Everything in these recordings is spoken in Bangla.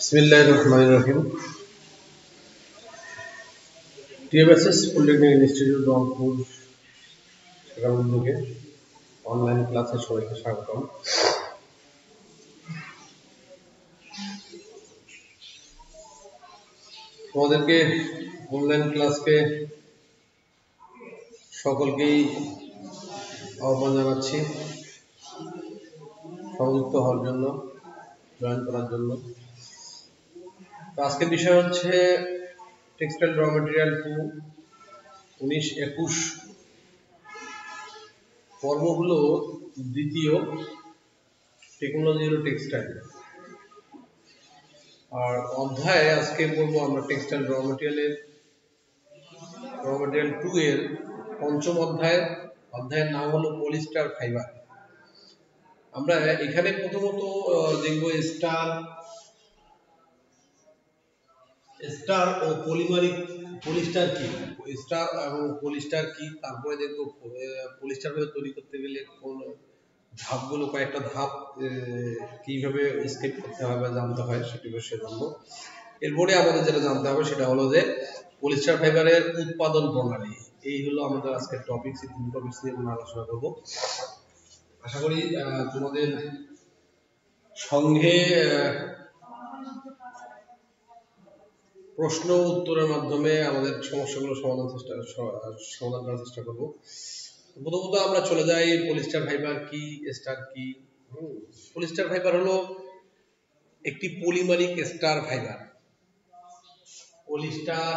बिस्मिल्लाहिर्रहमानिर्रहीम। टीएमएसएस পলিটেকনিক ইনস্টিটিউট রংপুর শাখার উদ্যোগে অনলাইন ক্লাসে সবাইকে স্বাগতম। তোমাদেরকে অনলাইন ক্লাসকে সকলকেই আহ্বান জানাচ্ছি সংযুক্ত হওয়ার জন্য, জয়েন করার জন্য। আজকের বিষয় হচ্ছে টেক্সটাইল র মেটেরিয়াল 19-21 পর্ব হলো দ্বিতীয়, টেকনোলজি হলো টেক্সটাইল। আর অধ্যায় আজকে পড়বো আমরা টেক্সটাইল র মেটেরিয়াল 2 এর পঞ্চম অধ্যায়ের নাম হলো পলিস্টার ফাইবার। আমরা এখানে প্রথমত দেখবো স্টার ও পলিমারিক পলিস্টার কি, স্টার এবং পলিস্টার কি, তারপরে দেখবো পলিস্টার তৈরি করতে গেলে কোন ধাপগুলো, কয়েকটা ধাপ কিভাবে স্কেপ করতে হবে জানতে হয়, সেটি বিষয়ে জানবো। এরপরে আমাদের যেটা জানতে হবে সেটা হলো যে পলিস্টার ফাইবারের উৎপাদন প্রণালী। এই হলো আমাদের আজকের টপিক। এই তিন টপিক নিয়ে আমরা আলোচনা করব। আশা করি তোমাদের সঙ্গে প্রশ্ন উত্তরের মাধ্যমে আমাদের সমস্যাগুলো সমাধান করার চেষ্টা করব। প্রথমত আমরা চলে যাই পলিস্টার ফাইবার কি, স্টার কি। পলিস্টার ফাইবার হলো একটি polymeric star fibre. Polyester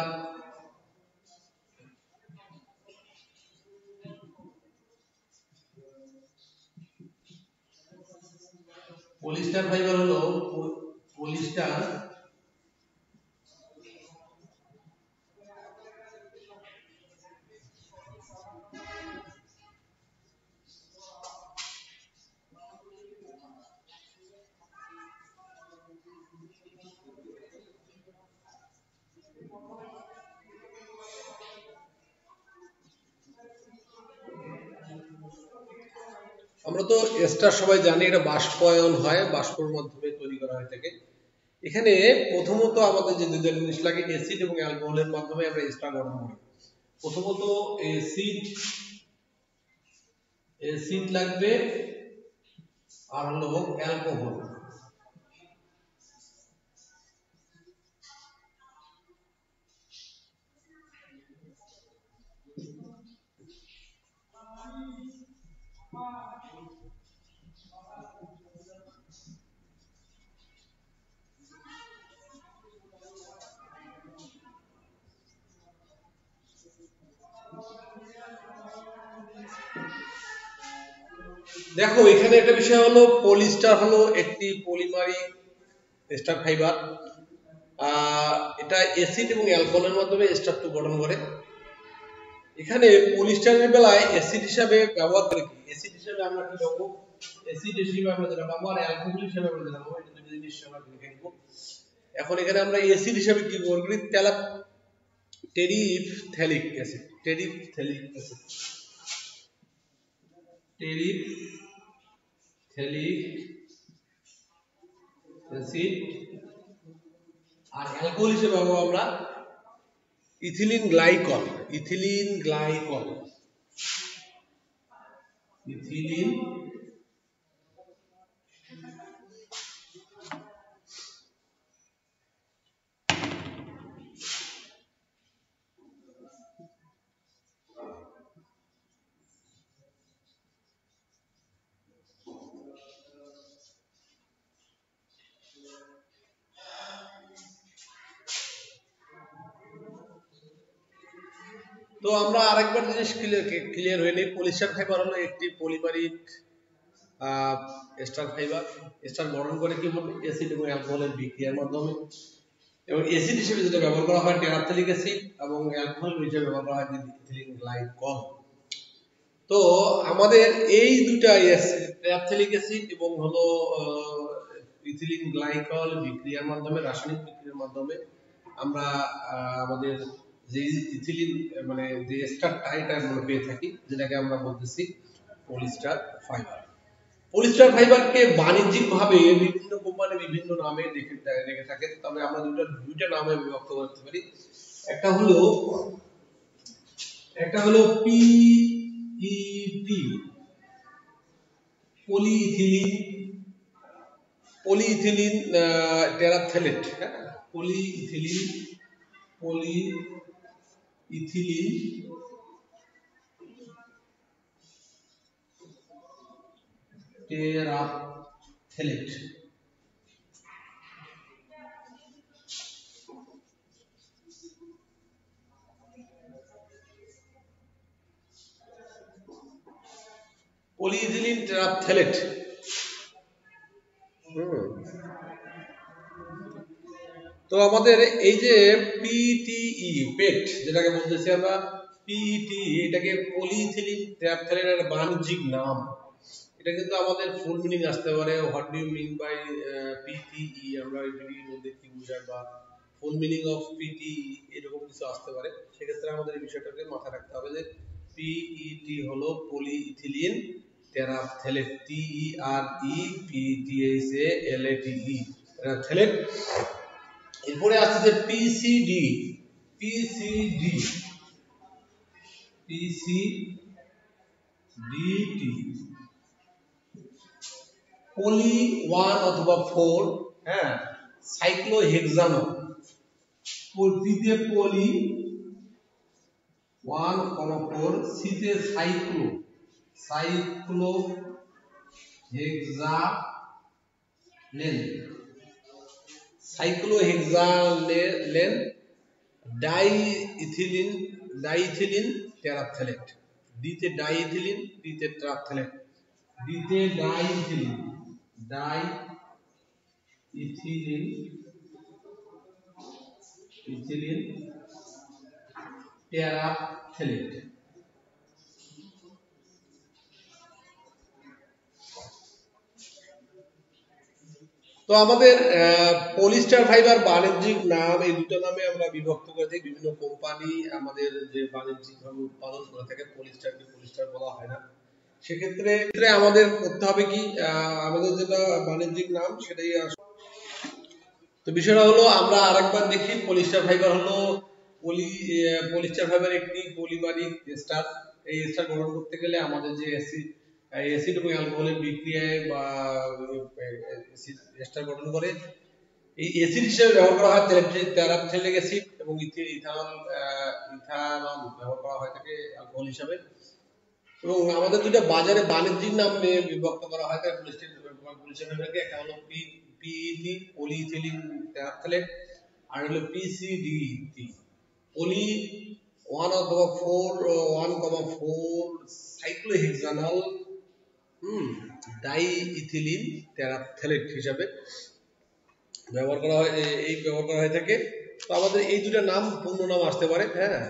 fibre হলো পলিস্টার আমরা তো স্টার সবাই জানি, এটা বাষ্পায়ন হয়, বাষ্পের মাধ্যমে তৈরি করা হয়ে থাকে। এখানে প্রথমত আমাদের যে দুটো জিনিস লাগে, অ্যাসিড এবং অ্যালকোহলের মাধ্যমে আমরা স্টার গঠন করি। প্রথমত অ্যাসিড লাগবে আর হলো অ্যালকোহল। দেখো এখানে একটা বিষয় হলো, পলিস্টার হলো একটি পলিমারিক স্টার ফাইবার। এটা অ্যাসিড এবং অ্যালকোহলের মাধ্যমে স্ট্রাকচার গঠন করে। এখানে পলিস্টারের বেলায় অ্যাসিড হিসাবে ব্যবহার করে কি, অ্যাসিড হিসাবে আমরা কি পাবো, অ্যাসিড হিসাবে আমরা যেটা পাবো আর অ্যালকোহল হিসাবে আমরা যেটা পাবো, এটা দুটো জিনিস আমরা লিখে নিব। এখন এখানে আমরা অ্যাসিড হিসাবে কি ব্যবহার করি, টেরিফথ্যালিক অ্যাসিড। আর অ্যালকোহল হিসেবে পাবো আমরা ইথিলিন গ্লাইকল। তো আমরা আরেকবার জিনিস ক্লিয়ার হয়ে নেই। পলিস্টার ফাইবার হলো একটি পলিমারিক স্টার ফাইবার। স্টার গঠন করে কি হবে, অ্যাসিড এবং অ্যালকোহলের বিক্রিয়ার মাধ্যমে। এবং অ্যাসিড হিসেবে যেটা ব্যবহার করা হয় টেরাপথ্যালিক অ্যাসিড, এবং অ্যালকোহল হিসেবে ব্যবহার করা হয় ইথিলিন গ্লাইকল। তো আমাদের এই দুটা টেরাপথ্যালিক অ্যাসিড এবং হলো ইথিলিন গ্লাইকল বিক্রিয়ার মাধ্যমে, রাসায়নিক বিক্রিয়ার মাধ্যমে আমরা আমাদের যে ইথিলিন মানে যে স্টারটা এটা আমরা পেয়ে থাকি, যেটাকে আমরা বলতেছি পলিস্টার ফাইবার। পলিস্টার ফাইবারকে বাণিজ্যিকভাবে বিভিন্ন কোম্পানি বিভিন্ন নামে রেখে থাকে, তবে আমরা দুইটা নামে বিভক্ত করতে পারি। একটা হলো পিইটি, পলিইথিলিন টেরাপথ্যালেট, হ্যাঁ, পলিইথিলিন টেরাপথ্যালেট। পলিইথিলিন টেরাপথ্যালেট। তো আমাদের এই যে পিটিই, পেট যেটাকে বলতেছি আমরা, পিইটি, এটাকে পলিইথিলিন টেরাপথ্যালেটের বাণিজ্যিক নাম। এটা কিন্তু আমাদের ফুল মিনিং আসতে পারে, what do you mean by PTE, আমরা এটির মধ্যে কি বুঝাই, বা ফুল মিনিং অফ পিটিই এরকম কিছু আসতে পারে। সেক্ষেত্রে আমাদের এই বিষয়টাকে মাথায় রাখতে হবে যে পিইটি হলো পলিইথিলিন টেরাপথ্যালেট, TEREPTHALATE, টেরাপথ্যালেট। এরপরে আসছে পিসিডি, পলি 1 অথবা 4, হ্যাঁ, সাইক্লোহেক্সানল। পলিতে পলি 1,4, সিতে সাইক্লোহেক্সালেন ডাইইথিলিন টেরাপথ্যালেট। ডিতে ডাইইথিলিন, ডিতে টেরাপথ্যালেট, ডিতে ডাইইথিলিন টেরাপথ্যালেট। তো আমাদের পলিস্টার ফাইবার বাণিজ্যিক নাম, এই দুটো নামে আমরা বিভক্ত করে থাকি। বিভিন্ন কোম্পানি আমাদের যে বাণিজ্যিকভাবে উৎপাদন করে থাকে, পলিস্টারকে পলিস্টার বলা হয় না। সেক্ষেত্রে আমাদের করতে হবে কি, আমাদের যেটা বাণিজ্যিক নাম সেটাই। তো বিষয়টা হলো, আমরা আরেকবার দেখি, পলিস্টার ফাইবার হলো পলিস্টার ফাইবার একটি পলিমারিক এস্টার। এই এস্টার গঠন করতে গেলে আমাদের যে অ্যাসিড এবং অ্যালকোহলের বিক্রিয়ায় বা এস্টার গঠন করে, এই অ্যাসিড হিসেবে ব্যবহার করা হয় টেরাপথ্যালিক অ্যাসিড, এবং ইথানল ব্যবহার করা হয় থাকে অ্যালকোহল হিসাবে। এবং আমাদের দুটো বাজারে বাণিজ্যিক নামে বিভক্ত করা হয় থাকে পলিস্টার ফাইবারকে। একটা হলো পিইটি, পলিইথিলিন টেরাপথ্যালেট, আর হলো পিসিডিটি, পলি 1,4 সাইক্লোহেক্সানল ডাইইথিলিন টেরাপথ্যালেট হিসাবে ব্যবহার করা হয়, ব্যবহার করা হয়ে থাকে। তো আমাদের এই দুটো নাম পূর্ণ নাম আসতে পারে। হ্যাঁ,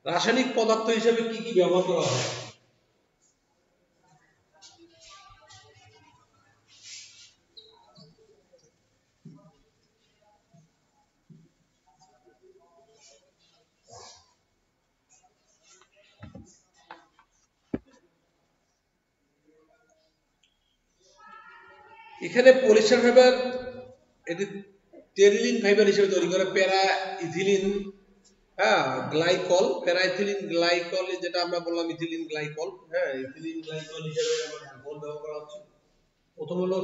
রাসায়নিক পদার্থ হিসাবে কি কি ব্যবহার করা হয়? এখানে পলিস্টার ফাইবার এটি টেরিলিন ফাইবার হিসেবে তৈরি করে প্যারাইথিলিন, হ্যাঁ, গ্লাইকল, প্যারাইথিলিন গ্লাইকল, যেটা আমরা বললাম ইথিলিন গ্লাইকল, হ্যাঁ, ইথিলিন গ্লাইকল হিসেবে অ্যালকোহল ব্যবহার করা হচ্ছে। প্রথম হলো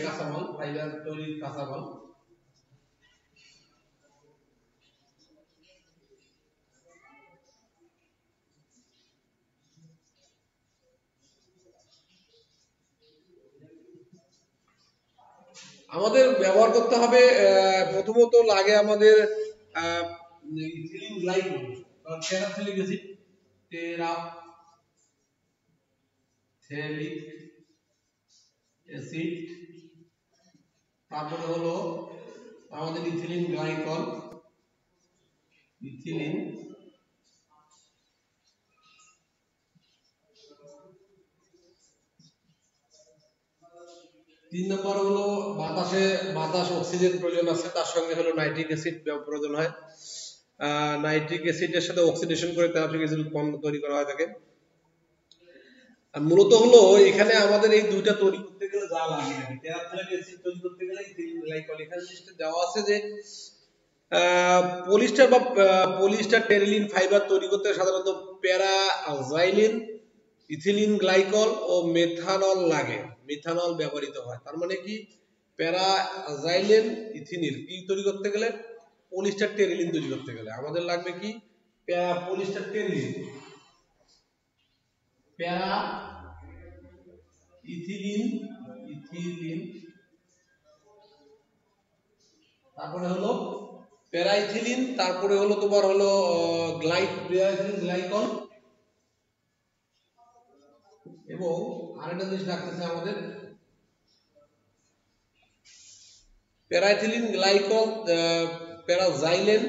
কাঁচামাল, ফাইবার তৈরির কাঁচামাল। আমাদের ব্যবহার করতে হবে, প্রথমত লাগে আমাদের ইথিলিন গ্লাইকল, টেরাপথ্যালিক অ্যাসিড, তারপরে হলো আমাদের ইথিলিন গ্লাইকল, ইথিলিন, 3 নম্বর হলো বাতাস অক্সিজেন প্রয়োজন আছে, তার সঙ্গে হলো নাইট্রিক অ্যাসিড প্রয়োজন হয়। নাইট্রিক অ্যাসিডের সাথে অক্সিডেশন করে নাইট্রিক অ্যাসিড উৎপন্ন তৈরি করা হয় থাকে। আর মূলত হলো এখানে আমাদের এই দুইটা তৈরি করতে গেলে যা লাগে আর কি, টেরাফথ্যালেট অ্যাসিড তৈরি করতে গেলে ইথিলিন গ্লাইকল এখানে জিনিসটা দেওয়া আছে যে পলিস্টার বা পলিস্টার টেরিলিন ফাইবার তৈরি করতে সাধারণত প্যারাজাইলিন, ইথিলিন গ্লাইকল ও মেথানল লাগে, মিথানল ব্যবহৃত হয়। তার মানে কি, প্যারাজাইলিন ইথিনিল কি তৈরি করতে গেলে, পলিস্টার টেরিলিন তৈরি করতে গেলে আমাদের লাগবে কি, পলিস্টার টেরিলিন, প্যারা ইথিলিন তারপরে হলো প্যারাইথিলিন, তারপরে হলো তোমার হলো গ্লাইকল, এবং আরেকটা জিনিস লাগতেছে আমাদের প্যারাইথিলিন গ্লাইকল, প্যারাজাইলেন,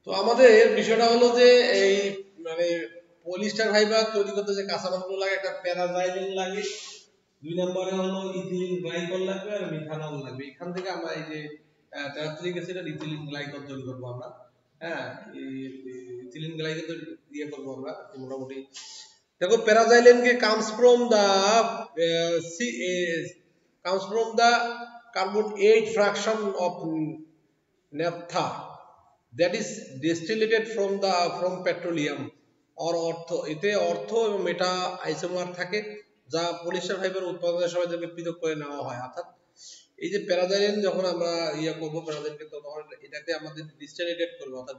তো আমাদের বিষয়টা হলো যে এই মানে পলিস্টার ফাইবার তৈরি করতে যে কাঁচামালগুলো লাগে, একটা প্যারাজাইলিন লাগে, দুই নম্বরে হলো ইথিলিন গ্লাইকল লাগবে, আর মিথানল লাগবে। এখান থেকে আমরা এই যে টেরাথ্রিক অ্যাসিড আর ইথিলিন গ্লাইকল তৈরি করবো আমরা। হ্যাঁ, ইথিলিন গ্লাইকল দিয়ে করবো আমরা মোটামুটি। দেখো প্যারাজাইলিন কে comes from the carbon 8 fraction of naphtha that is distillated from petroleum or অর্থ, এতে অর্থ এবং মেটা আইসোমার থাকে যা পলিস্টার ফাইবার উৎপাদনের সময় থেকে পৃথক করে নেওয়া হয়। অর্থাৎ এই যে প্যারাজাইলিন যখন আমরা করবো প্যারাজাইলিনকে, তখন এটাকে আমাদের ডিস্টিলেটেড করবো, অর্থাৎ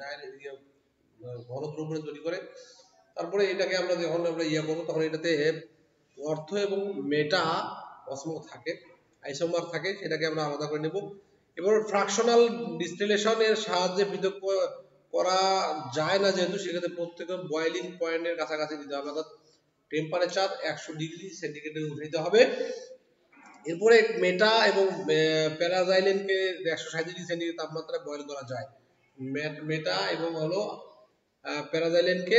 ঘন দ্রবণ তৈরি করে তারপরে এটাকে আমরা যখন আমরা করবো তখন এটাতে অর্থ এবং মেটা অসমো থাকে, আইসোমার থাকে, সেটাকে আমরা আলাদা করে নেব। এবার ফ্র্যাকশনাল ডিস্টিলেশনের সাহায্যে পৃথক করা যায় না, যেহেতু সেক্ষেত্রে প্রত্যেক বয়েলিং পয়েন্টের কাছাকাছি দিতে হবে, অর্থাৎ টেম্পারেচার 100 ডিগ্রি সেন্টিগ্রেডে উঠাইতে হবে। এরপরে মেটা এবং প্যারাজাইলিনকে 160 ডিগ্রি সেন্টিগ্রেড তাপমাত্রায় বয়েল করা যায়। মেটা এবং হলো প্যারাজাইলিনকে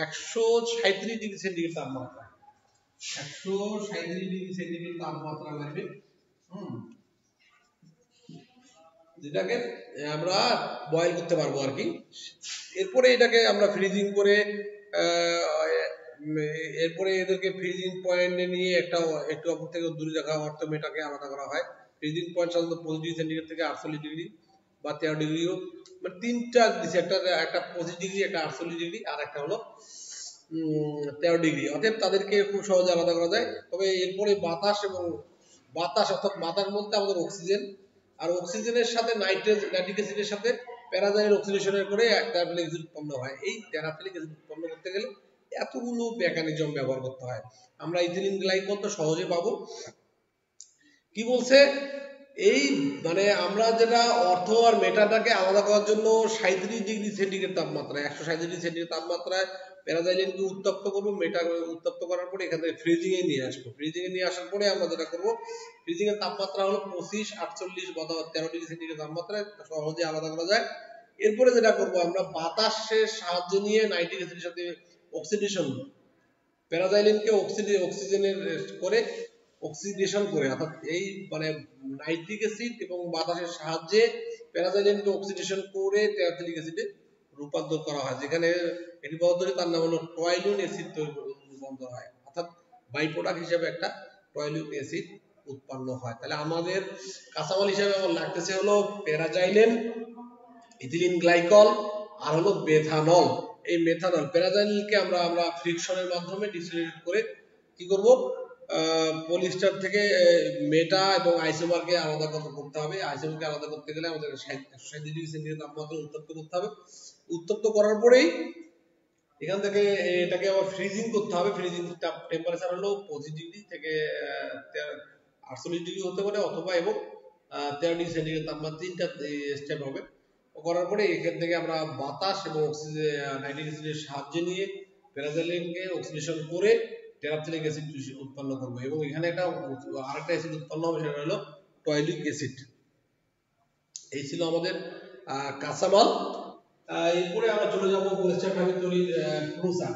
137 ডিগ্রি সেন্টিগ্রেড তাপমাত্রা, 137 ডিগ্রি সেন্টিগ্রেড তাপমাত্রা লাগবে, যেটাকে আমরা বয়েল করতে পারবো আর কি। এরপরে এটাকে আমরা ফ্রিজিং করে এরপরে এদেরকে ফ্রিজিং পয়েন্টে নিয়ে একটু অপর থেকে দূরে রাখা অর্থ মেটাকে আলাদা করা হয়। ফ্রিজিং পয়েন্ট সাধারণত 25 ডিগ্রি সেন্টিগ্রেড থেকে 48 ডিগ্রি বা 13 ডিগ্রিও, মানে তিনটা দিচ্ছে, একটা 25 ডিগ্রি, একটা 48 ডিগ্রি, আর একটা হলো 13 ডিগ্রি। অতএব তাদেরকে খুব সহজে আলাদা করা যায়। তবে এরপরে বাতাস অর্থাৎ বাতাস বলতে আমাদের অক্সিজেন, আর অক্সিজেনের সাথে নাইট্রিক অ্যাসিডের সাথে প্যারাজাইলিন অক্সিডেশনের করে টেরাফথ্যালিক অ্যাসিড উৎপন্ন হয়। এই টেরাফথ্যালিক অ্যাসিড উৎপন্ন করতে গেলে এতগুলো মেকানিজম ব্যবহার করতে হয়। আমরা ইথিলিন গ্লাইকল তো সহজে পাবো। কি বলছে, এই মানে আমরা যেটা অর্থ আর মেটাটাকে আলাদা করার জন্য 37 ডিগ্রি সেন্টিগ্রেড তাপমাত্রায়, 137 ডিগ্রি সেন্টিগ্রেড তাপমাত্রায় প্যারাজাইলিনকে উত্তপ্ত করবো। মেটা উত্তপ্ত করার পরে এখান থেকে ফ্রিজিং এ নিয়ে আসবো। ফ্রিজিং এ নিয়ে আসার পরে আমরা যেটা করবো, ফ্রিজিং এর তাপমাত্রা হলো 25, 48 বা 13 ডিগ্রি সেন্টিগ্রেড তাপমাত্রায় সহজে আলাদা করা যায়। এরপরে যেটা করবো, আমরা বাতাসের সাহায্য নিয়ে নাইট্রিক অ্যাসিডের সাথে অক্সিডেশন, প্যারাজাইলিনকে অক্সিজেনের করে অক্সিডেশন করে, অর্থাৎ এই মানে নাইট্রিক অ্যাসিড এবং বাতাসের সাহায্যে প্যারাজাইলিনকে অক্সিডেশন করে টেরাথ্যালিক অ্যাসিডে রূপান্তর করা হয়, যেখানে এটি পদ্ধতি তার নাম হলো টয়লুন অ্যাসিড রূপান্তর হয়, অর্থাৎ বাই প্রোডাক্ট হিসেবে একটা টয়লুন অ্যাসিড উৎপন্ন হয়। তাহলে আমাদের কাঁচামাল হিসেবে আমার লাগতেছে হলো প্যারাজাইলিন, ইথিলিন গ্লাইকল, আর হলো মেথানল। এই মেথানল প্যারাজাইলকে আমরা ফ্রিকশনের মাধ্যমে ডিসোসিয়েট করে কি করব, পলিস্টার থেকে মেটা এবং আইসোমারকে আলাদা করতে হবে। আইসোমারকে আলাদা করতে গেলে আমাদের 160 ডিগ্রি সেন্টিগ্রেড তাপমাত্রা উত্তপ্ত করতে হবে। উত্তপ্ত করার পরেই এখান থেকে এটাকে আবার ফ্রিজিং করতে হবে। ফ্রিজিং টেম্পারেচার হলো 25 ডিগ্রি থেকে 48 ডিগ্রি হতে পারে, অথবা এবং 13 ডিগ্রি সেন্টিগ্রেড তাপমাত্রা, তিনটা স্টেপ হবে। করার পরে এখান থেকে আমরা বাতাস এবং অক্সিজেন নাইট্রিক অ্যাসিডের সাহায্যে নিয়ে প্যারাজাইলিনকে অক্সিডেশন করে টেরাপথেলিক অ্যাসিড উৎপন্ন করব, এবং এখানে একটা আরেকটা অ্যাসিড উৎপন্ন হবে, সেটা হলো টয়লিক অ্যাসিড। এই ছিল আমাদের কাঁচামাল। এরপরে আমরা চলে যাব পলিস্টার ফ্যাব্রিক তৈরির প্রসেস।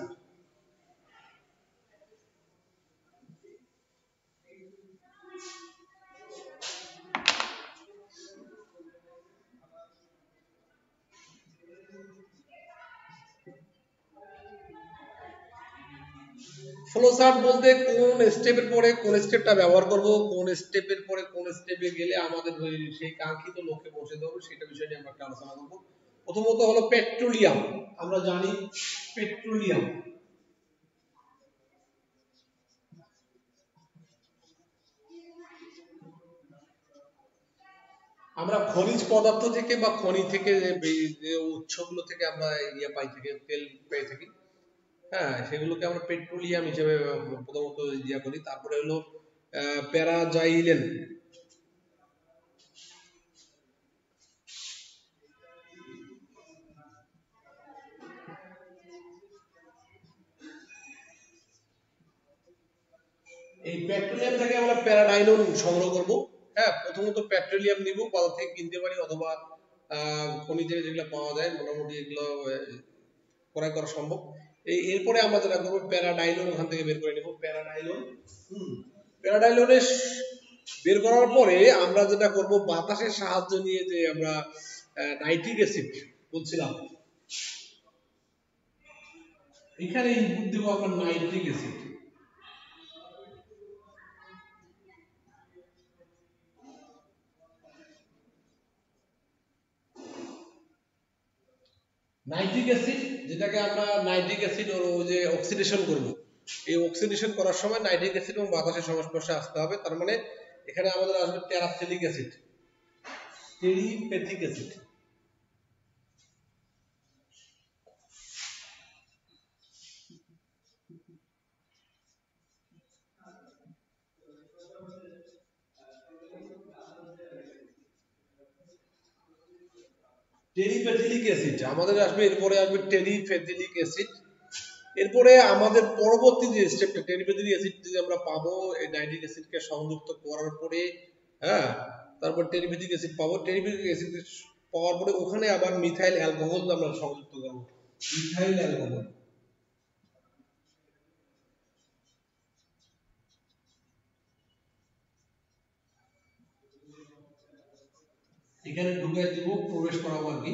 ফ্লো চার্ট বলতে কোন স্টেপের পরে কোন স্টেপটা ব্যবহার করব, কোন স্টেপের পরে কোন স্টেপে গেলে আমাদের সেই কাঙ্ক্ষিত লক্ষ্যে পৌঁছাতে হবে, সেটা বিষয় নিয়ে আমরা একটা আলোচনা করব। প্রথমত হলো পেট্রোলিয়াম। আমরা জানি পেট্রোলিয়াম, আমরা খনিজ পদার্থ থেকে বা খনি থেকে যে উৎসগুলো থেকে আমরা ইয়ে পাই থেকে তেল পেয়ে থাকি, হ্যাঁ, সেগুলোকে আমরা পেট্রোলিয়াম হিসেবে প্রথমত ইয়া করি। তারপরে হলো প্যারাজাইলেন। এই পেট্রোলিয়াম থেকে আমরা প্যারাডাইনন সংগ্রহ করব। হ্যাঁ, প্রথমত পেট্রোলিয়াম নিব, বাজার থেকে কিনতে পারি, অথবা খনি থেকে যেগুলো পাওয়া যায় মোটামুটি এগুলো ক্রয় করা সম্ভব। এরপরে আমরা যেটা করবো, প্যারাডাইনন ওখান থেকে বের করে নেব। প্যারাডাইনন প্যারাডাইননের বের করার পরে আমরা যেটা করব, বাতাসের সাহায্য নিয়ে যে আমরা নাইট্রিক অ্যাসিড বলছিলাম, এখানে ইনপুট দেবো আমরা নাইট্রিক অ্যাসিড। নাইট্রিক অ্যাসিড, যেটাকে আমরা নাইট্রিক অ্যাসিড ওই যে অক্সিডেশন করব, এই অক্সিডেশন করার সময় নাইট্রিক অ্যাসিড এবং বাতাসের সংস্পর্শে আসতে হবে। তার মানে এখানে আমাদের আসবে টেরাপথেলিক অ্যাসিড, টেরিপ্যাথিক অ্যাসিড। টেরিপ্যাথিলিক অ্যাসিড আমাদের আসবে, এরপরে আসবে টেরিপ্যাথিলিক অ্যাসিড। এরপরে আমাদের পরবর্তী যে স্টেপটা, টেরিপ্যাথিলিক অ্যাসিড যদি আমরা পাবো, এই নাইট্রিক অ্যাসিডকে সংযুক্ত করার পরে, হ্যাঁ, তারপর টেরিপ্যাথিক অ্যাসিড পাবো। টেরিপ্যাথিক অ্যাসিড পাওয়ার পরে ওখানে আবার মিথাইল অ্যালকোহল আমরা সংযুক্ত করব, মিথাইল অ্যালকোহল। এখানে ঢুকে দিব, প্রবেশ করাবো আর কি।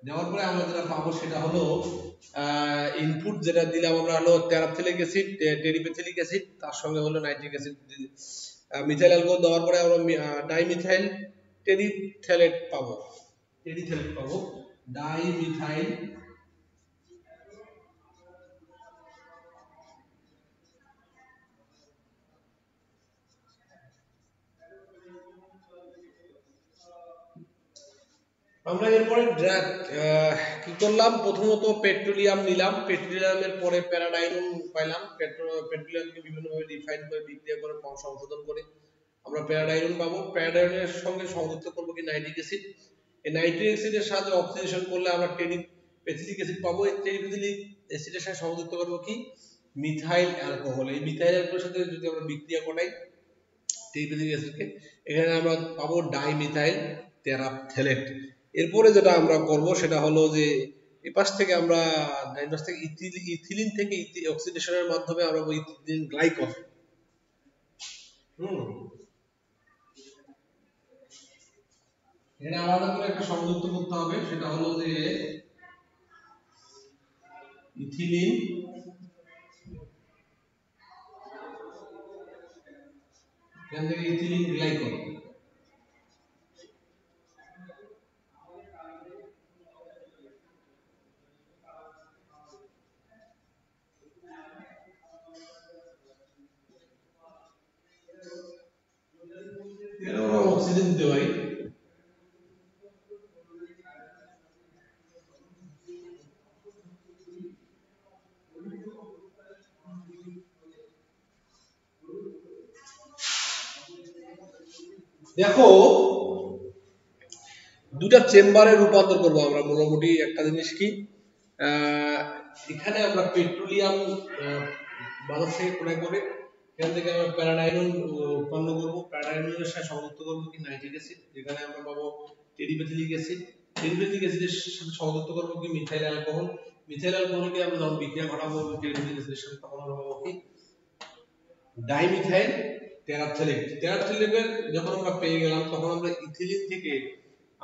দেওয়ার পরে আমরা যেটা পাবো সেটা হলো ইনপুট যেটা দিলাম আমরা হলো টেরাপথেলিক অ্যাসিড, টেরিপ্যাথিলিক অ্যাসিড, তার সঙ্গে হলো নাইট্রিক অ্যাসিড, মিথাইল অ্যালকোহল দেওয়ার পরে আমরা ডাইমিথাইল টেরিথ্যালেট পাবো, টেরিথ্যালেট পাবো, ডাইমিথাইল। আমরা এরপরে কি করলাম, প্রথমত পেট্রোলিয়াম নিলাম, পেট্রোলিয়ামের পরে প্যারাডাইনন পাইলাম। পেট্রোলিয়ামকে বিভিন্নভাবে রিফাইন করে বিক্রিয়া করে সংশোধন করে আমরা প্যারাডাইনন পাবো। প্যারাডাইনের সঙ্গে সংযুক্ত করবো কি নাইট্রিক অ্যাসিড। এই নাইট্রিক অ্যাসিডের সাথে অক্সিডেশন করলে আমরা টেরিপ্যাথিলিক অ্যাসিড পাবো। এই টেরিপ্যাথিলিক অ্যাসিডের সাথে সংযুক্ত করবো কি মিথাইল অ্যালকোহল। এই মিথাইল অ্যালকোহলের সাথে যদি আমরা বিক্রিয়া করাই টেরিপ্যাথিলিক অ্যাসিডকে, এখানে আমরা পাবো ডাইমিথাইল টেরাপথেলেট। এরপরে যেটা আমরা করব সেটা হলো যে এপাশ থেকে আমরা ডাইপাশ থেকে ইথিলিন থেকে অক্সিডেশনের মাধ্যমে আমরা ইথিলিন গ্লাইকল, এখানে আলাদা করে একটা সংযুক্ত করতে হবে, সেটা হলো যে ইথিলিন এখান থেকে ইথিলিন গ্লাইকল। অক্সিজেন দিতে পারি। দেখো দুটা চেম্বারে রূপান্তর করবো আমরা মোটামুটি একটা জিনিস কি এখানে আমরা পেট্রোলিয়াম বাজার থেকে ক্রয় করে এখান থেকে আমরা প্যারাডাইনল উৎপন্ন করবো, প্যারাডাইনলের সাথে সংযুক্ত করবো কি নাইট্রিক অ্যাসিড, যেখানে আমরা পাবো টেরিপেথিলিক অ্যাসিড, টেরিপেথিলিক অ্যাসিডের সাথে সংযুক্ত করবো কি মিথাইল অ্যালকোহল, মিথাইল অ্যালকোহলকে আমরা যখন বিক্রিয়া ঘটাবো টেরিপেথিলিক অ্যাসিডের সাথে তখন আমরা পাবো কি ডাইমিথাইল টেরাপথ্যালেট। টেরাপথ্যালেটের যখন আমরা পেয়ে গেলাম তখন আমরা ইথিলিন থেকে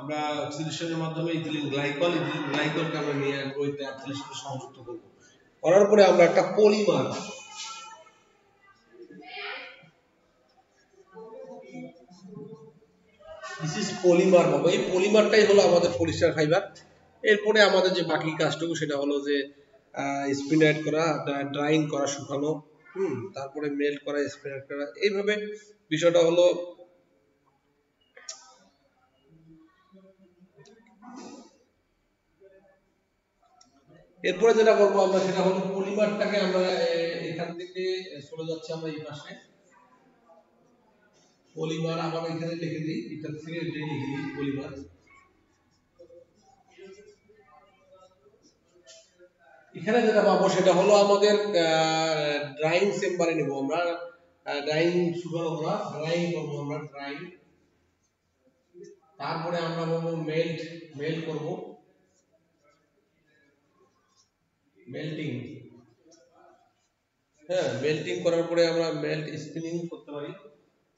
আমরা অক্সিডেশনের মাধ্যমে ইথিলিন গ্লাইকলকে আমরা নিয়ে ওই টেরাপথ্যালেটের সাথে সংযুক্ত করব, করার পরে আমরা একটা পলিমার পলিমার পাবো। এই পলিমারটাই হলো আমাদের পলিস্টার ফাইবার। এরপরে আমাদের যে বাকি কাজটুকু সেটা হলো যে স্পিনাইট করা, ড্রাইং করা, শুকানো, তারপরে মেল্ট করা, স্পিনাইট করা, এইভাবে বিষয়টা হলো। এরপরে যেটা করবো আমরা সেটা হলো পলিমারটাকে আমরা এখান থেকে চলে যাচ্ছি আমরা এই পাশে, পলিমার আবার এখানে লিখে দিই, এটা থেকে লিখে দিই পলিমার। এখানে যেটা পাবো সেটা হলো আমাদের ড্রাইং চেম্বারে নেব আমরা, ড্রাইং শুকানো করা, ড্রাইং করবো আমরা, ড্রাইং। তারপরে আমরা পাবো মেল্ট, মেল্ট করব, মেল্টিং। হ্যাঁ, মেল্টিং করার পরে আমরা মেল্ট স্পিনিং করতে পারি,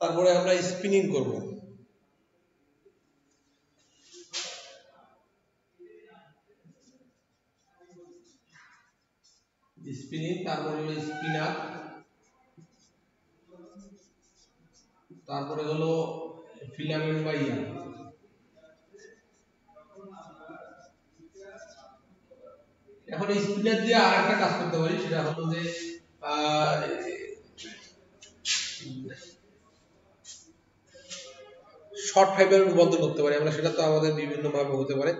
তারপরে আমরা স্পিনিং করব, স্পিনিং, তারপরে হলো স্পিনার, তারপরে হলো ফিলামেন্ট বা ইয়ার। এখন স্পিনার দিয়ে আরেকটা কাজ করতে পারি, সেটা হলো যে শর্ট ফাইবার রূপান্তর করতে পারি আমরা, সেটা তো আমাদের বিভিন্ন ভাবে হতে পারে।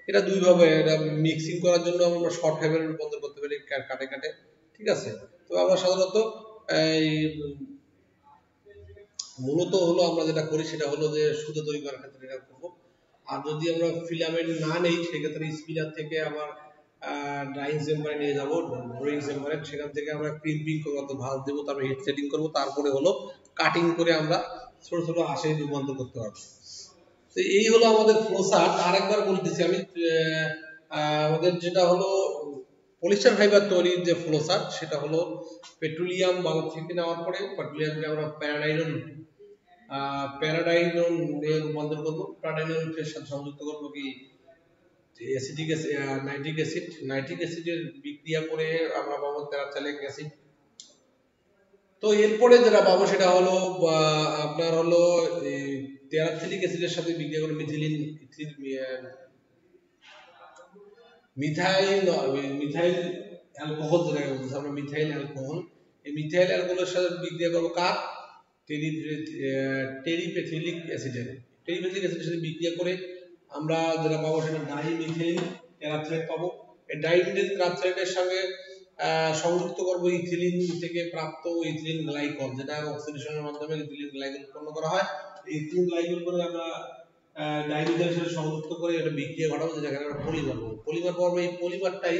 এটা দুই ভাবে, এটা মিক্সিং করার জন্য আমরা শর্ট ফাইবার রূপান্তর করতে পারি কাটে কাটে, ঠিক আছে। তো আমরা সাধারণত এই মূলত হলো আমরা যেটা করি সেটা হলো যে সুতো তৈরি করার ক্ষেত্রে এটা করবো। আর যদি আমরা ফিলামেন্ট না নেই সেক্ষেত্রে স্পিনার থেকে আবার ড্রাইং চেম্বারে নিয়ে যাবো, ড্রয়িং চেম্বারে, সেখান থেকে আমরা ক্রিম্পিং করবো, তো ভাঁজ দেবো, তারপরে হিট সেটিং করবো, তারপরে হলো কাটিং করে আমরা ছোট ছোট আঁশে রূপান্তর করতে পারবো। তো এই হলো আমাদের ফ্লোচার্ট। আরেকবার বলতেছি আমি, আমাদের যেটা হলো পলিস্টার ফাইবার তৈরির যে ফ্লোচার্ট সেটা হলো পেট্রোলিয়াম বাজার থেকে নেওয়ার পরে পেট্রোলিয়ামকে আমরা প্যারাডাইনল নিয়ে রূপান্তর করবো, প্যারাডাইনলের সাথে সংযুক্ত করবো কি অ্যাসিটিক নাইট্রিক অ্যাসিড, নাইট্রিক অ্যাসিডের বিক্রিয়া করে আমরা পাবো টেরাপথ্যালিক অ্যাসিড। তো এরপরে যেটা পাবো সেটা হলো আপনার হলো টেরাপথ্যালিক অ্যাসিডের সাথে বিক্রিয়া করে মিথিলিন, মিথাইল মিথাইল অ্যালকোহল, যেটাকে বলতেছি আমরা মিথাইল অ্যালকোহল। এই মিথাইল অ্যালকোহলের সাথে বিক্রিয়া করবো কার, টেরিপেথিলিক অ্যাসিডের, টেরিপেথিলিক অ্যাসিডের সাথে বিক্রিয়া করে আমরা যেটা পাবো সেটা ডাইমিথাইল টেরাপথ্যালেট পাবো। এই ডাইমিথাইল টেরাপথ্যালেটের সঙ্গে সংযুক্ত করবো ইথিলিন থেকে প্রাপ্ত ইথিলিন গ্লাইকল, যেটা অক্সিডেশনের মাধ্যমে ইথিলিন গ্লাইকল উৎপন্ন করা হয়। ইথিলিন গ্লাইকল করে আমরা ডাইমিথাইলের সাথে সংযুক্ত করে এটা বিক্রিয়া ঘটাবো, যেটাকে আমরা পলিমার বলবো। পলিমার পাবো, এই পলিমারটাই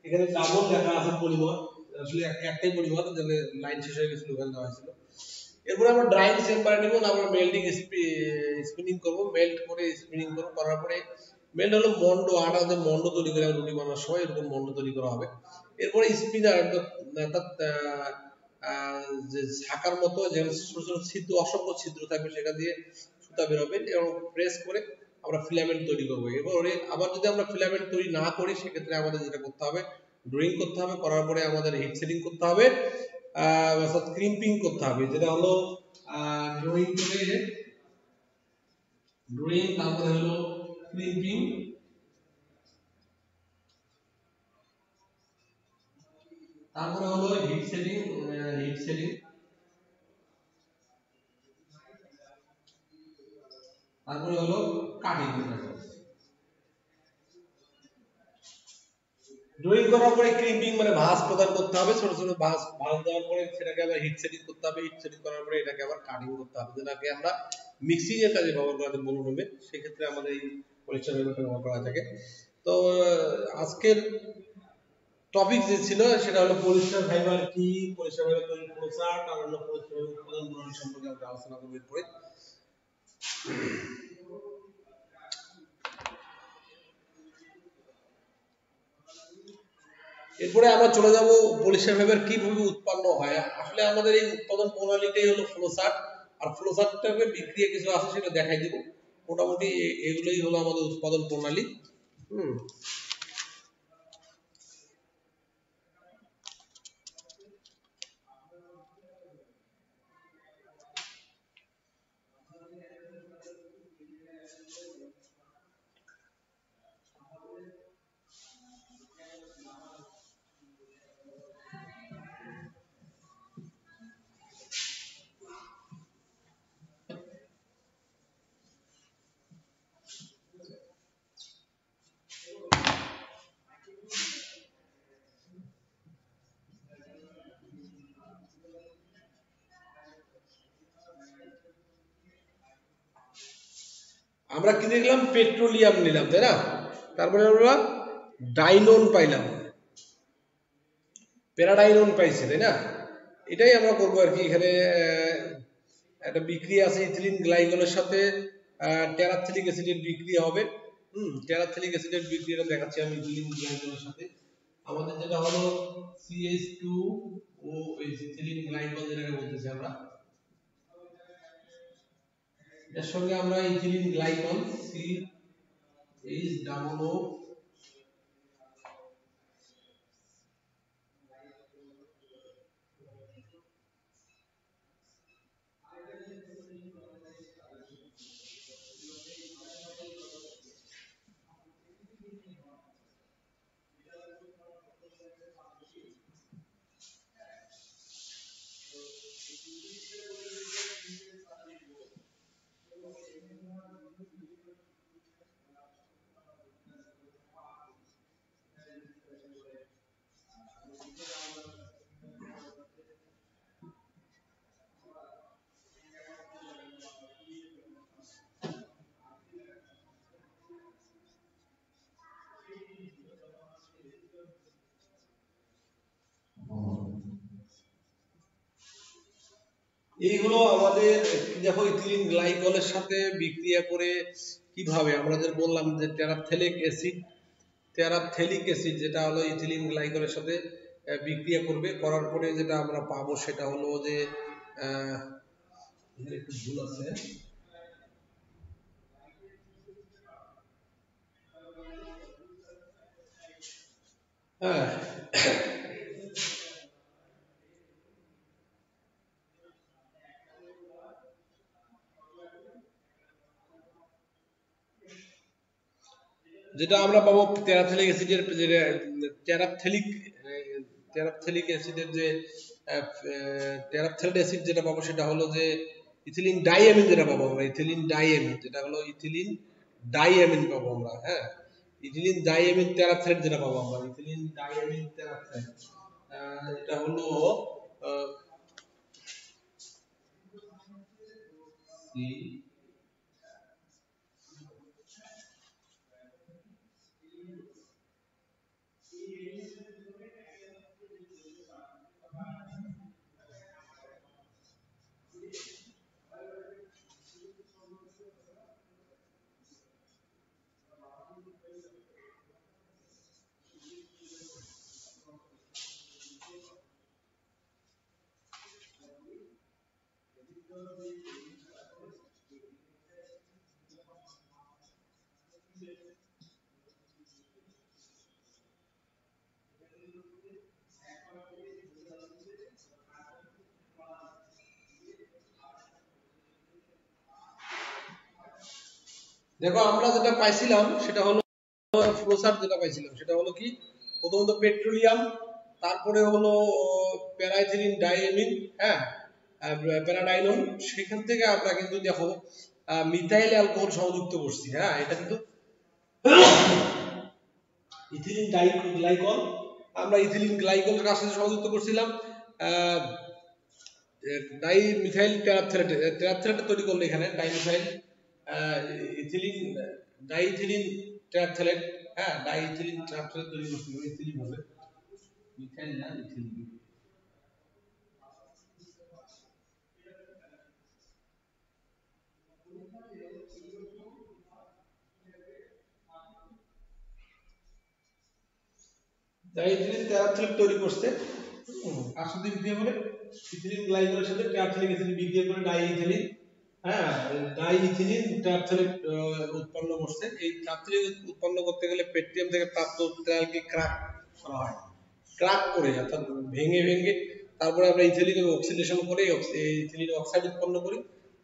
এখানে ডাবল লেখা আছে পলিমার, আসলে একটাই পলিমার, যেখানে লাইন শেষ হয়ে গেছিল ওখানে দেওয়া হয়েছিল। এরপরে আমরা ড্রাইং চেম্বারে নিব, আমরা মেল্টিং স্পিনিং করব, মেল্ট করে স্পিনিং করব, করার পরে মেল্ট হলো মন্ড, আটা যে মন্ড তৈরি করে রুটি বানানোর সময় এরকম মন্ড তৈরি করা হবে। এরপরে স্পিনার, অর্থাৎ যে ছাকার মতো যে ছোট ছোট ছিদ্র, অসংখ্য ছিদ্র থাকবে, সেটা দিয়ে সুতা বের হবে এবং প্রেস করে আমরা ফিলামেন্ট তৈরি করবো। এবারে আবার যদি আমরা ফিলামেন্ট তৈরি না করি সেক্ষেত্রে আমাদের যেটা করতে হবে, ড্রয়িং করতে হবে, করার পরে আমাদের হিট সেটিং করতে হবে, অর্থাৎ ক্রিম্পিং করতে হবে, যেটা হলো ড্রয়িং করে, ড্রয়িং, তারপরে হলো ক্রিম্পিং, তারপরে হলো হিট সেটিং, হিট সেটিং। তারপরে হলো কাটিং। ড্রয়িং করার পরে ক্রিপিং মানে ভাঁজ প্রদান করতে হবে, ছোট ছোট ভাঁজ দেওয়ার পরে সেটাকে আবার হিট সেটিং করতে হবে, হিট সেটিং করার পরে এটাকে আবার কাটিং করতে হবে, যেটাকে আমরা মিক্সিং এর কাজে ব্যবহার করা যায় বলুন হবে, সেক্ষেত্রে আমাদের এই পলিস্টার ফাইবারটা ব্যবহার করা থাকে। তো আজকের টপিক যে ছিল সেটা হলো পলিস্টার ফাইবার কি, পলিস্টার ফাইবার তৈরির প্রসার্ট আর হলো পলিস্টার ফাইবার উৎপাদন প্রণালী সম্পর্কে আমরা আলোচনা করব এরপরে। এরপরে আমরা চলে যাব পলিস্টার ফাইবার কিভাবে উৎপন্ন হয়। আসলে আমাদের এই উৎপাদন প্রণালীটাই হলো ফ্লোচার্ট, আর ফ্লোচার্টটাকে বিক্রিয়া কিছু আছে সেটা দেখাই দিব। মোটামুটি এগুলোই হলো আমাদের উৎপাদন প্রণালী। আমরা কি দেখলাম, পেট্রোলিয়াম নিলাম তাই না, তারপরে আমরা ডাইনন পাইলাম, প্যারাডাইনন পাইছি তাই না। এটাই আমরা করবো আর কি। এখানে একটা বিক্রিয়া আছে ইথিলিন গ্লাইকলের সাথে টেরাথিলিক অ্যাসিডের বিক্রিয়া হবে। টেরাথিলিক অ্যাসিডের বিক্রিয়াটা দেখাচ্ছি আমি ইথিলিন গ্লাইকলের সাথে। আমাদের যেটা হলো CH2O ইথিলিন গ্লাইকল যেটাকে বলতেছি আমরা, এর সঙ্গে আমরা ইথিলিন গ্লাইকল CH2O এইগুলো আমাদের দেখো ইথিলিন গ্লাইকলের সাথে বিক্রিয়া করে কিভাবে, আমরা যে বললাম যে টেরাথেলিক অ্যাসিড যেটা হলো ইথিলিন গ্লাইকলের সাথে বিক্রিয়া করবে, করার পরে যেটা আমরা পাবো সেটা হলো যে একটু ভুল আছে, হ্যাঁ যেটা আমরা পাবো টেরাথেলিক অ্যাসিডের টেরাথেলিক টেরাথেলিক অ্যাসিডের যে টেরাথেলিক অ্যাসিড যেটা পাবো সেটা হলো যে ইথিলিন ডাইঅ্যামিন যেটা পাবো আমরা, ইথিলিন ডাইঅ্যামিন যেটা হলো ইথিলিন ডাইঅ্যামিন পাবো আমরা, হ্যাঁ ইথিলিন ডাইঅ্যামিন টেরাথেট যেটা পাবো আমরা, ইথিলিন ডাইঅ্যামিন টেরাথেট এটা হলো দেখো আমরা যেটা পাইছিলাম সেটা হলো ফ্লোচার্ট যেটা পাইছিলাম সেটা হলো কি, প্রথমত পেট্রোলিয়াম, তারপরে হলো প্যারাইথিলিন ডাইঅ্যামিন, হ্যাঁ প্যারাডাইনন, সেখান থেকে আমরা কিন্তু দেখো মিথাইল অ্যালকোহল সংযুক্ত করছি। হ্যাঁ, এটা কিন্তু ইথিলিন গ্লাইকল, আমরা ইথিলিন গ্লাইকল কার সাথে সংযুক্ত করছিলাম ডাই মিথাইল টেরাপথ্যালেট তৈরি করলো এখানে ডাইমিথাইল ইথিলিন ডাইইথিলিন টেরাপথ্যালেট। হ্যাঁ, ডাইইথিলিন টেরাপথ্যালেট তৈরি করছিল, ইথিলিন হবে মিথাইল না ইথিলিন। ডাইইথিলিন টেরাপথ্যালেট তৈরি করছে কার সাথে বিক্রিয়া করে ইথিলিন গ্লাইকলের সাথে টেরাপথ্যালিক অ্যাসিড বিক্রিয়া করে ডাইইথিলিন, হ্যাঁ, ডাইইথিলিন টেরাপথ্যালেট উৎপন্ন করছে। এই টেরাপথ্যালেট উৎপন্ন করতে গেলে পেট্রিয়াম থেকে প্রাপ্ত তেলকে ক্র্যাক করা হয়, ক্র্যাক করে অর্থাৎ ভেঙে ভেঙে তারপরে আমরা ইথিলিন অক্সিডেশন করে ইথিলিন অক্সাইড উৎপন্ন করি,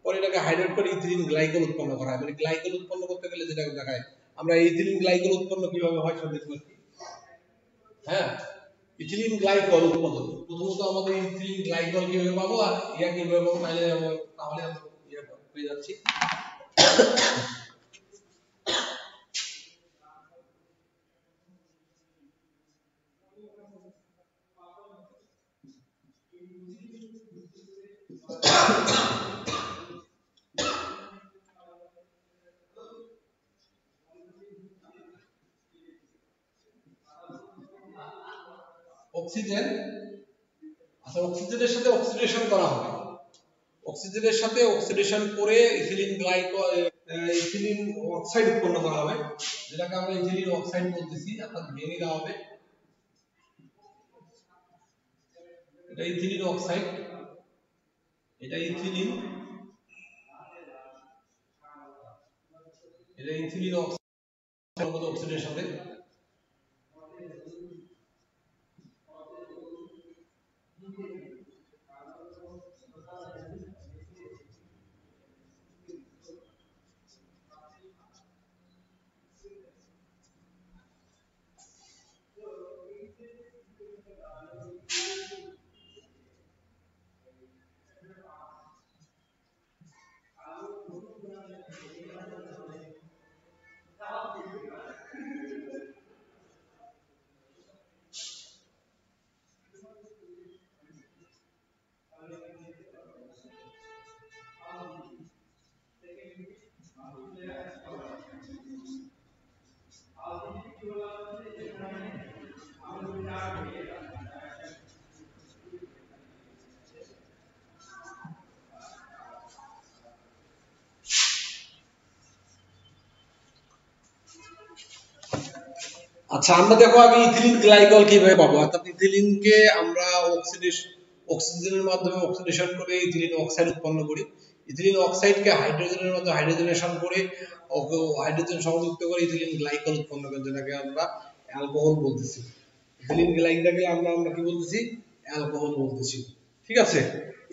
পরে এটাকে হাইড্রেট করে ইথিলিন গ্লাইকল উৎপন্ন করা হয়। মানে গ্লাইকল উৎপন্ন করতে গেলে যেটা দেখায় আমরা ইথিলিন গ্লাইকল উৎপন্ন কিভাবে হয় সেটা দেখব। হ্যাঁ, ইথিলিন গ্লাইকল উৎপাদন প্রথমত আমাদের ইথিলিন গ্লাইকল কিভাবে পাবো আর ইয়া কিভাবে পাবো, তাহলে আমরা ইয়া পেয়ে যাচ্ছি। অক্সিজেন, আচ্ছা, অক্সিজেনের সাথে অক্সিডেশন করা হবে, অক্সিজেনের সাথে অক্সিডেশন করে ইথিলিন ইথিলিন অক্সাইড উৎপন্ন করা হবে, যেটাকে আমরা ইথিলিন অক্সাইড বলতেছি, অর্থাৎ ভেঙে দেওয়া হবে। এটা ইথিলিন অক্সাইড, এটা ইথিলিন, এটা ইথিলিন অক্সাইড অক্সিডের সাথে। আচ্ছা, আমরা দেখো আমি ইথিলিন গ্লাইকল কিভাবে পাবো, অর্থাৎ ইথিলিনকে আমরা অক্সিজেনের মাধ্যমে অক্সিডেশন করে ইথিলিন অক্সাইড উৎপন্ন করি, ইথিলিন অক্সাইডকে হাইড্রোজেনের মাধ্যমে হাইড্রোজেনেশন করে হাইড্রোজেন সংযুক্ত করে ইথিলিন গ্লাইকল উৎপন্ন করি, যেটাকে আমরা অ্যালকোহল বলতেছি। ইথিলিন গ্লাইকলটাকে আমরা কি বলতেছি, অ্যালকোহল বলতেছি। ঠিক আছে,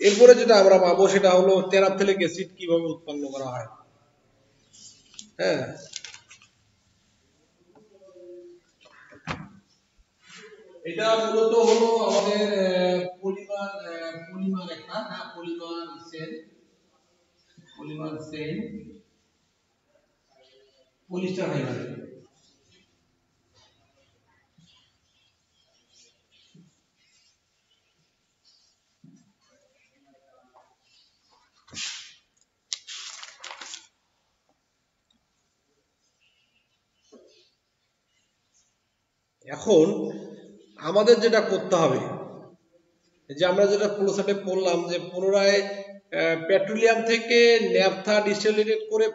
এরপরে যেটা আমরা পাবো সেটা হলো টেরাপথ্যালিক অ্যাসিড কিভাবে উৎপন্ন করা হয়। হ্যাঁ, এটা মূলত হলো আমাদের পলিমার একটা, হ্যাঁ, পলিমার সেল পলিস্টার ফাইবার। এখন আমাদের যেটা করতে হবে, যে আমরা যেটা ফ্লোচার্টে পড়লাম যে পুনরায় পেট্রোলিয়াম থেকে ন্যাপথা ডিস্টিলেটেড করে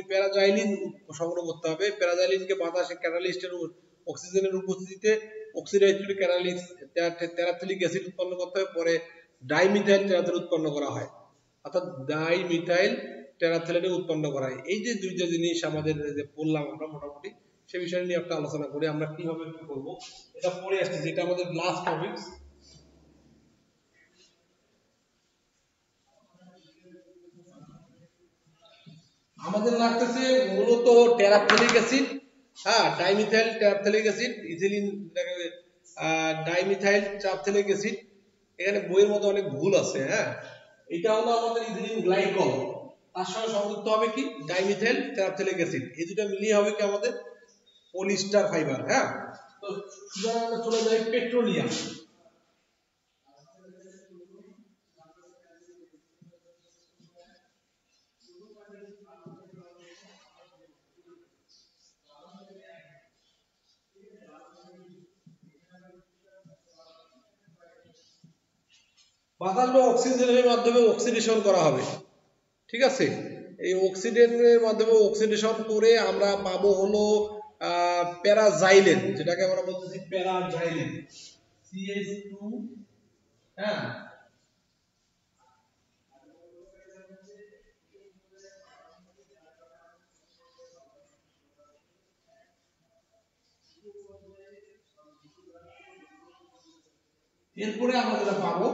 প্যারাজাইলিন সংগ্রহ করতে হবে। প্যারাজাইলিনকে বাতাসে ক্যাটালিস্টের অক্সিজেনের উপস্থিতিতে অক্সিডাইজ করে টেরাপথ্যালিক অ্যাসিড উৎপন্ন করতে হবে, পরে ডাইমিথাইল টেরাপথ্যালেট উৎপন্ন করা হয়, অর্থাৎ ডাইমিথাইল টেরাপথ্যালেট উৎপন্ন করা হয়। এই যে দুইটা জিনিস আমাদের যে পড়লাম আমরা মোটামুটি, সে বিষয় নিয়ে একটা আলোচনা করি আমরা কিভাবে কি করবো। এটা পড়ে আসছে, যেটা আমাদের লাস্ট টপিক। আমাদের লাগতেছে মূলত টেরাপথ্যালিক অ্যাসিড, হ্যাঁ, dimethyl terephthalic acid, ethylene dimethyl terephthalic acid. এখানে বইয়ের মধ্যে অনেক ভুল আছে। হ্যাঁ, এটা হলো আমাদের ইথিলিন গ্লাইকল, তার সঙ্গে সংযুক্ত হবে কি ডাইমিথাইল টেরাপথ্যালিক অ্যাসিড, এই দুটো মিলিয়ে হবে কি আমাদের পলিস্টার ফাইবার। হ্যাঁ, তো সুতরাং আমরা চলে যাই পেট্রোলিয়াম। বাতাস বা অক্সিজেনের মাধ্যমে অক্সিডেশন করা হবে, ঠিক আছে। এই অক্সিডেশনের মাধ্যমে অক্সিডেশন করে আমরা পাবো হলো প্যারাজাইলেন, যেটাকে আমরা বলতেছি প্যারাজাইলেন CH2। হ্যাঁ, এরপরে আমরা যেটা পাবো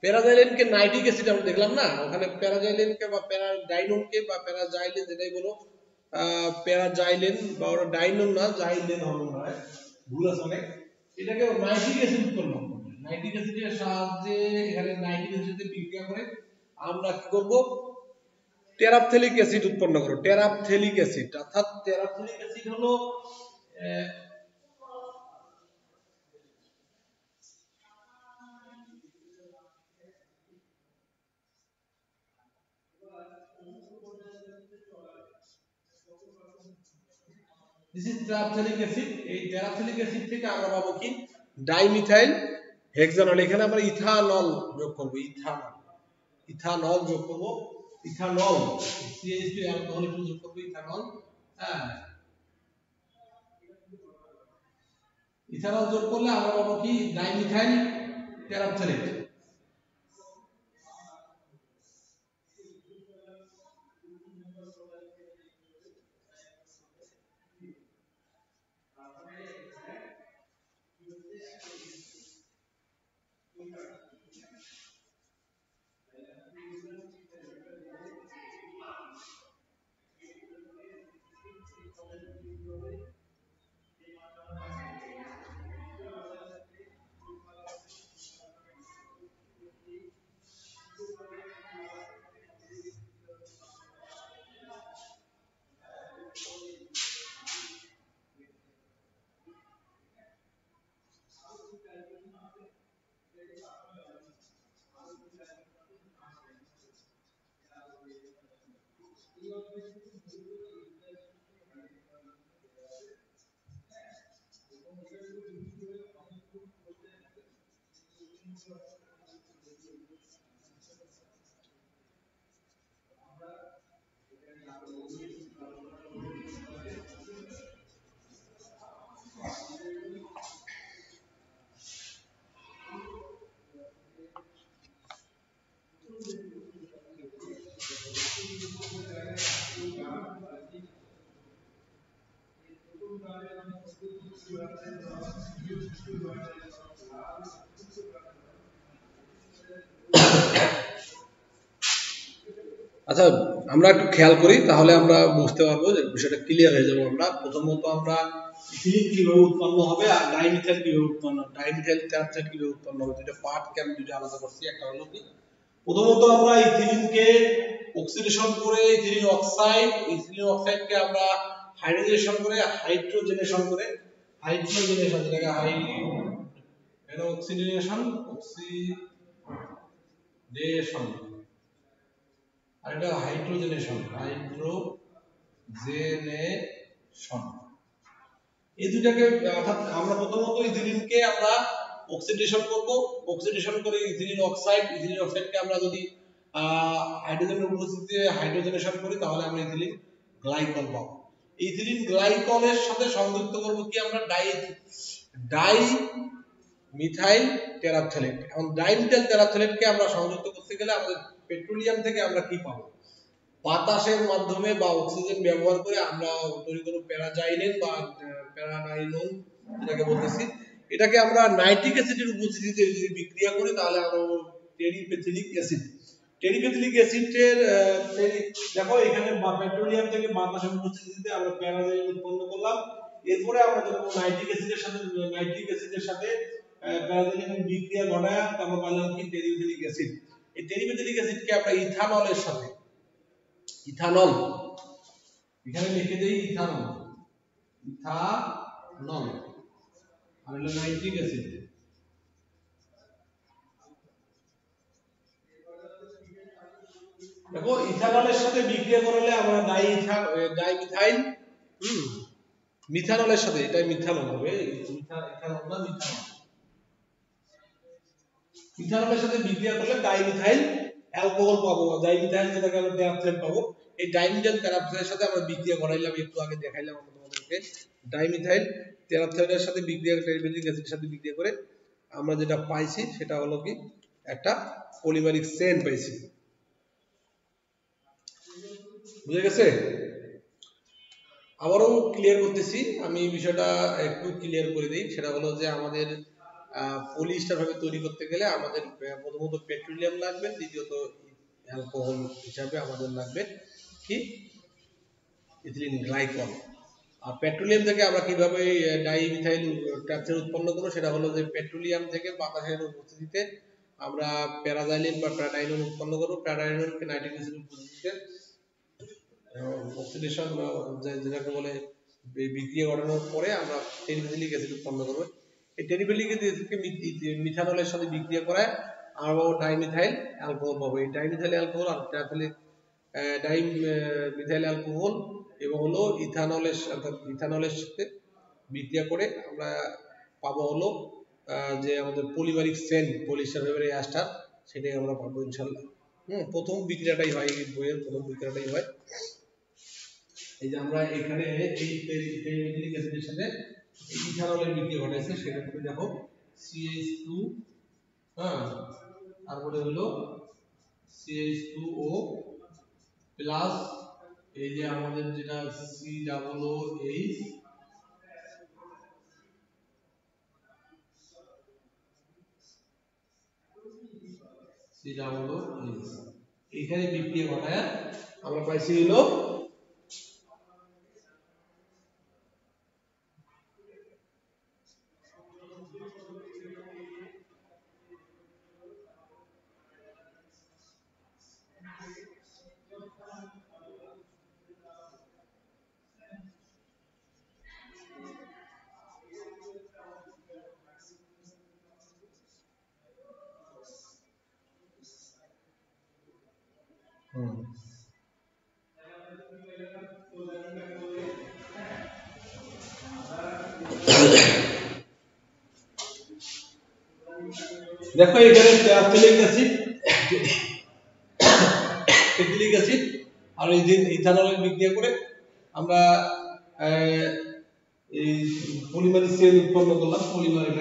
প্যারাজাইলেনকে নাইট্রিক অ্যাসিড আমরা দেখলাম না, ওখানে প্যারাজাইলেনকে বা প্যারাডাইননকে বা প্যারাজাইলেন যেটাই বলো, প্যারাজাইলেন বা ওটা ডাইনন না জাইলেন হবে মনে হয়, ভুল আছে অনেক। এটাকে নাইট্রিক অ্যাসিড উৎপন্ন করবে, নাইট্রিক অ্যাসিডের সাহায্যে এখানে নাইট্রিক অ্যাসিডে বিক্রিয়া করে আমরা কি করব টেরাপথ্যালিক অ্যাসিড উৎপন্ন করব। টেরাপথ্যালিক অ্যাসিড অর্থাৎ টেরাপথ্যালিক অ্যাসিড হলো দিস ইজ টেরাপথ্যালিক অ্যাসিড। এই টেরাপথ্যালিক অ্যাসিড থেকে আমরা পাবো কি ডাইমিথাইল হেক্সানল। এখানে আমরা ইথানল যোগ করব, ইথানল যোগ করব, ইথানল CH2 অ্যালকোহল যোগ করব, ইথানল। হ্যাঁ, ইথানল যোগ করলে আমরা পাবো কি ডাইমিথাইল টেরাপথ্যালেট। আচ্ছা, আমরা একটু খেয়াল করি তাহলে আমরা বুঝতে পারবো যে বিষয়টা ক্লিয়ার হয়ে যাবে। আমরা প্রথমত আমরা ইথিলিন কিভাবে উৎপন্ন হবে আর ডাইমিথাইল কিভাবে উৎপন্ন, ডাইমিথাইল টেরাপথ্যালেট কিভাবে উৎপন্ন হবে, দুটো পার্ট কে আমি দুটো আলাদা করছি। একটা হলো কি প্রথমত আমরা ইথিলিনকে অক্সিডেশন করে ইথিলিন অক্সাইডকে আমরা হাইড্রোজেনেশন করে হাইড্রোজেনেশন যেটাকে অক্সিডেশন আর এটা হাইড্রোজেনেশন। এই দুটাকে অর্থাৎ আমরা প্রথমত ইথিলিনকে আমরা অক্সিডেশন করব, অক্সিডেশন করে ইথিলিন অক্সাইডকে আমরা যদি হাইড্রোজেনের উপস্থিতিতে হাইড্রোজেনেশন করি তাহলে আমরা ইথিলিন গ্লাইকল পাবো। ইথিলিন গ্লাইকলের সাথে সংযুক্ত করব কি আমরা ডাইমিথাইল টেরাপথ্যালেট। এখন ডাইমিথাইল টেরাপথ্যালেটকে আমরা সংযুক্ত করতে গেলে আমাদের পেট্রোলিয়াম থেকে আমরা কি পাবো, বাতাসের মাধ্যমে বা অক্সিজেন ব্যবহার করে আমরা তৈরি করব প্যারাজাইলেন বা প্যারাডাইনন যেটাকে বলতেছি। এটাকে আমরা নাইট্রিক অ্যাসিডের উপস্থিতিতে যদি বিক্রিয়া করি তাহলে আমরা টেরিপেথিলিক অ্যাসিড। টেরিপেথিলিক অ্যাসিডের দেখো এখানে পেট্রোলিয়াম থেকে বাতাসের উপস্থিতিতে আমরা প্যারাজাইলেন উৎপন্ন করলাম। এরপরে আমরা যখন নাইট্রিক অ্যাসিডের সাথে প্যারাজাইলেনের বিক্রিয়া ঘটায় আমরা পেলাম কি টেরিপেথিলিক অ্যাসিড। এই টেরিবেজিলিক অ্যাসিডকে আমরা ইথানলের সাথে, ইথানল এখানে লিখে দেই ইথানল, ইথানল আর হলো নাইট্রিক অ্যাসিড, দেখো ইথানলের সাথে বিক্রিয়া করলে আমরা ডাইমিথাইল মিথানলের সাথে, এটা মিথানল হবে, ইথানল না মিথানল, মিথানলের সাথে বিক্রিয়া করলে ডাইমিথাইল অ্যালকোহল পাবো, ডাইমিথাইল যেটাকে আমরা ট্যাবলেট পাবো। এই ডাইমিথাইল ট্যাবলেটের সাথে আমরা বিক্রিয়া করাইলাম, একটু আগে দেখাইলাম আমরা তোমাদেরকে। ডাইমিথাইল ট্যাবলেটের সাথে বিক্রিয়া, টেরিবেজিলিক অ্যাসিডের সাথে বিক্রিয়া করে আমরা যেটা পাইছি সেটা হলো কি একটা পলিমারিক চেইন পাইছি। বুঝে গেছে? আবারও ক্লিয়ার করতেছি, আমি বিষয়টা একটু ক্লিয়ার করে দিই। সেটা হলো যে আমাদের পলিস্টার ভাবে তৈরি করতে গেলে আমাদের প্রথমত পেট্রোলিয়াম লাগবে, দ্বিতীয়ত অ্যালকোহল হিসাবে আমাদের লাগবে কি ইথিলিন গ্লাইকল। আর পেট্রোলিয়াম থেকে আমরা কিভাবে ডাইমিথাইল ট্যাবলেট উৎপন্ন করব, সেটা হলো যে পেট্রোলিয়াম থেকে বাতাসের উপস্থিতিতে আমরা প্যারাজাইলিন বা প্যারাডাইনন উৎপন্ন করব। প্যারাডাইননকে নাইট্রিক অ্যাসিডের উপস্থিতিতে অক্সিডেশন যেটাকে বলে বিক্রিয়া ঘটানোর পরে আমরা টেরিবেজিলিক অ্যাসিড উৎপন্ন করব। এই টেরিবেজিলিক অ্যাসিডকে মিথানলের সাথে বিক্রিয়া করায় আমরা ডাইমিথাইল অ্যালকোহল পাবো। এই ডাইমিথাইল অ্যালকোহল আর ডাইমিথাইল অ্যালকোহল এবং হলো ইথানলের সাথে বিক্রিয়া করে আমরা পাবো হলো যে আমাদের পলিমারিক চেইন, পলিস্টার ফাইবারের এস্টার, সেটাই আমরা পাবো ইনশাআল্লাহ। প্রথম বিক্রিয়াটাই হয়, বইয়ের প্রথম বিক্রিয়াটাই হয়। এই যে আমরা এখানে এই টেরিবেজিলিক অ্যাসিডের সাথে ইথানলের বিক্রিয়া ঘটাইছে, সেটা তুমি দেখো CH2, তারপরে হলো CH2O প্লাস এই যে আমাদের যেটা COOH, এখানে বিক্রিয়া ঘটায় আমরা পাইছি হলো দেখো এখানে ট্যাবলেটিক অ্যাসিড আর এই যে ইথানলের বিক্রিয়া করে আমরা এই পলিমারিক চেইন উৎপন্ন করলাম, পলিমারিক।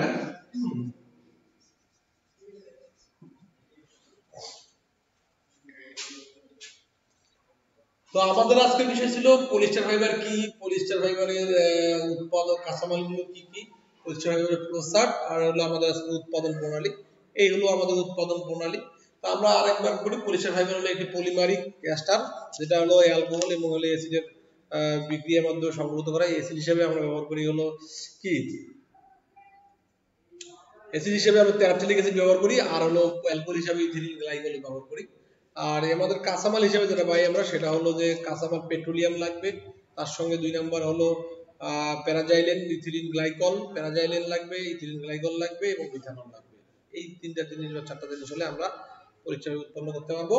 তো আমাদের আজকের বিষয় ছিল পলিস্টার ফাইবার কি, পলিস্টার ফাইবারের উৎপাদক কাঁচামালগুলো কি কি, পলিস্টার ফাইবারের প্রসার, আর হলো আমাদের উৎপাদন প্রণালী। এই হলো আমাদের উৎপাদন প্রণালী। তো আমরা আরেকবার করি, পলিস্টার ফাইবার হলো একটি পলিমারিক এস্টার, যেটা হলো অ্যালকোহল এবং হলো অ্যাসিডের বিক্রিয়ার মাধ্যমে সংগঠিত করা। অ্যাসিড হিসেবে আমরা ব্যবহার করি হলো কি, অ্যাসিড হিসেবে আমরা ট্যাবলেটিক অ্যাসিড ব্যবহার করি, আর হলো অ্যালকোহল হিসেবে ইথিলিন গ্লাইকল ব্যবহার করি। আর আমাদের কাঁচামাল হিসেবে যেটা পাই আমরা, সেটা হলো যে কাঁচামাল পেট্রোলিয়াম লাগবে, তার সঙ্গে 2 নাম্বার হলো প্যারাজাইলেন, ইথিলিন গ্লাইকল, প্যারাজাইলেন লাগবে, ইথিলিন গ্লাইকল লাগবে এবং মিথানল লাগবে। এই 3টা জিনিস বা 4টা জিনিস হলে আমরা পরিচয় উৎপন্ন করতে পারবো।